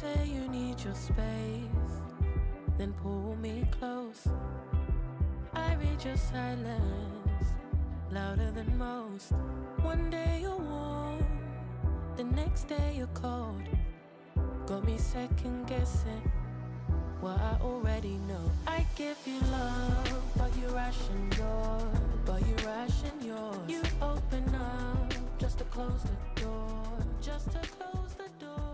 say you need your space, then pull me close. I read your silence, louder than most. One day you're warm, the next day you're cold. Got me second guessing what I already know. I give you love, but you ration yours. You open up just to close the door.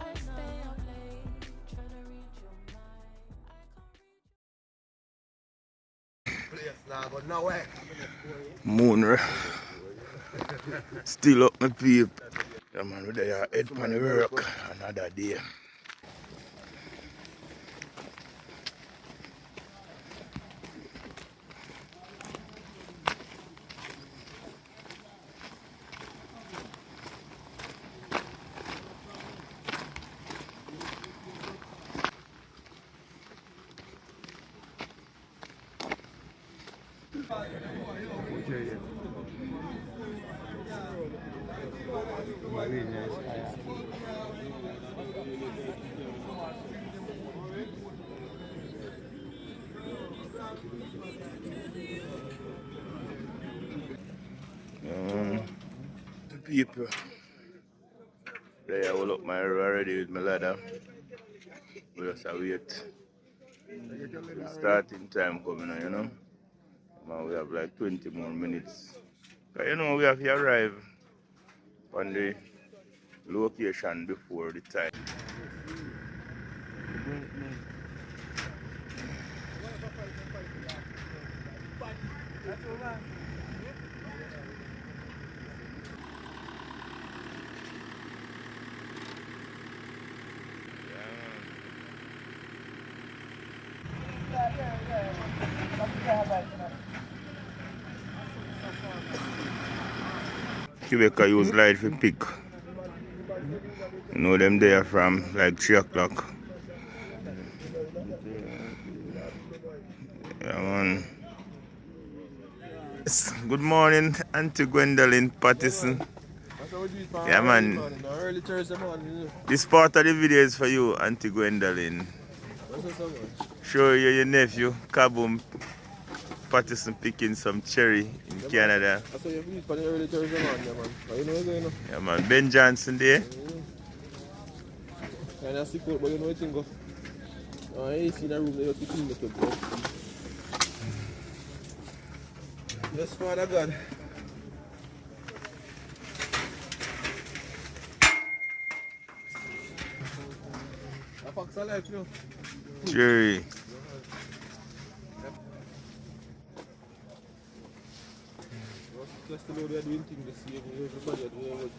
I stay up late, trying to read your mind. Moon still up my peep. Yeah man, we there head on the work another day. People, they all up my road already with my ladder. We just wait. Starting time coming on, you know. Man, we have like 20 more minutes. But you know, we have to arrive on the location before the time. Jamaica use light for pick. You know them there from like 3 o'clock. Yeah man. Good morning, Auntie Gwendolyn Pattison. Yeah man. This part of the video is for you, Auntie Gwendolyn. Show you your nephew, Kaboom Pattison picking some cherry in Canada. I saw you for the early Thursday morning, man. You know what's going on? Yeah man, Ben Johnson there. And I see cool, but you know what you go. I ain't seen a room there to clean it up. Yes, Father God. A fox alive, you know. Cherry. Just the way we are doing things this year, everybody are doing what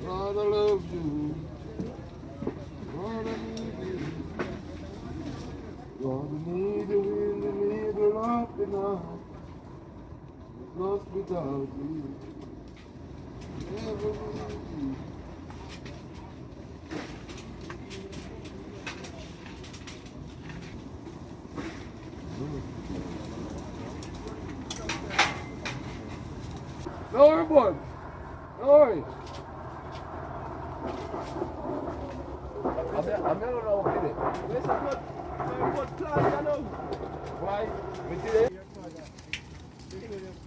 Father loves you. Lost without you. Never will be. Don't worry, boy. Don't worry. I'm not gonna walk in it. Where's the blood? What class you know? Why? We did it.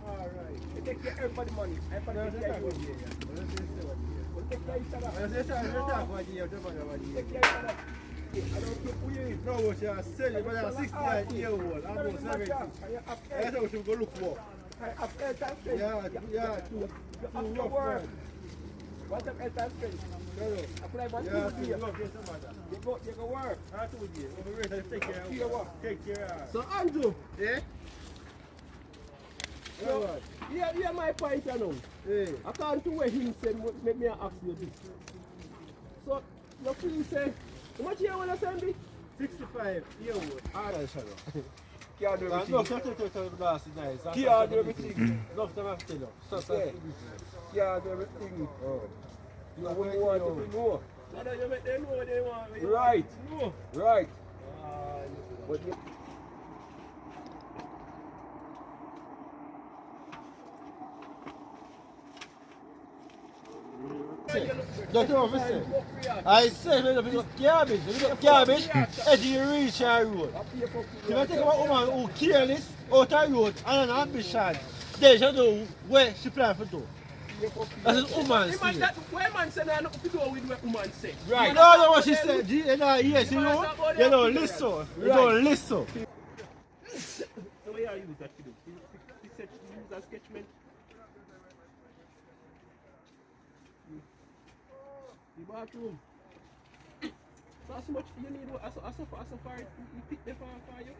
Alright. You take care of everybody money. Everybody take care of you. Take care of each other. Take care of each other. I don't care who you is. No, what you say, you're 69-year-old. I'm about 70. That's what you go look for. Yeah, to work. What's up, Elton Spring? Apply one to you. You go work. I told you. Take care of you. Take care of. So, Andrew. Yeah? So, yeah, my point, you know. Yeah. According to what he said, make me ask you this. So, your friend say, how much you want to send me? 65-year-old. Alright, Shadow. Can't do everything. No, can't do everything. No, time I tell you. Can't do everything. You want to know. So you make them know what they want. Right. No. Right. But you... Don't officer. I said we got garbage, edgy reach our road. If I take a woman who careless out the road and an ambition, then she know where she plan for do. That's what woman say. Where man say that nothing to do with what woman say. Right. You know what she said. Yes, you know. You don't listen. You don't listen. So where are you that to do? You said you use as sketchman. The bathroom. So as much you need as far you pick the far for you.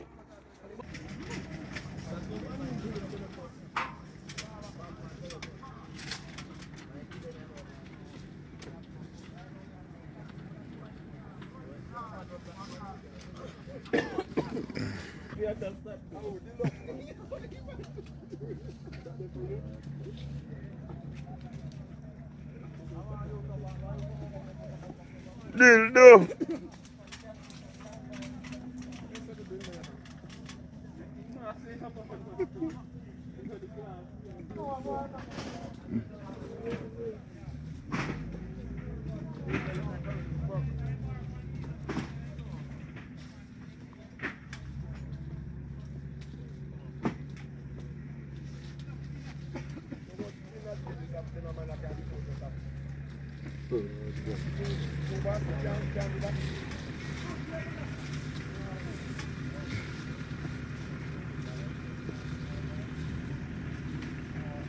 Dildo.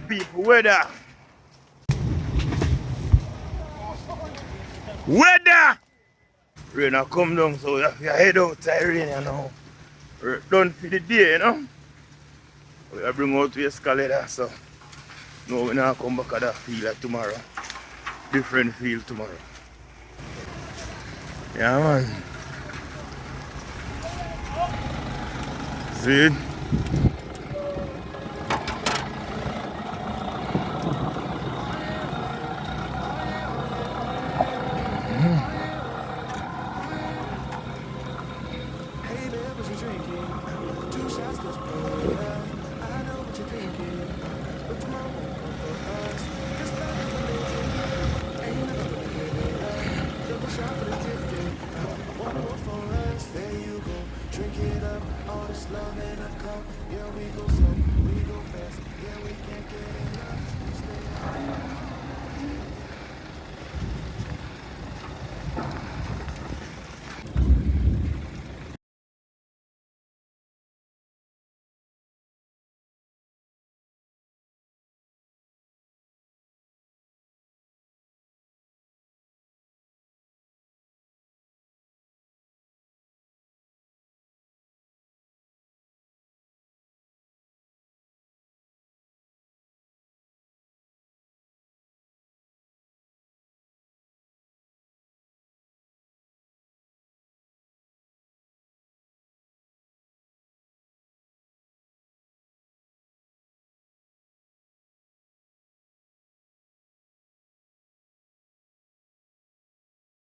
People, weather. Rain a come down, so you have to head out to rain, you know. We're done for the day, you know. We bring out to Escalada, so no, we're not come back at that field tomorrow. Different field tomorrow. Yeah, man. See it?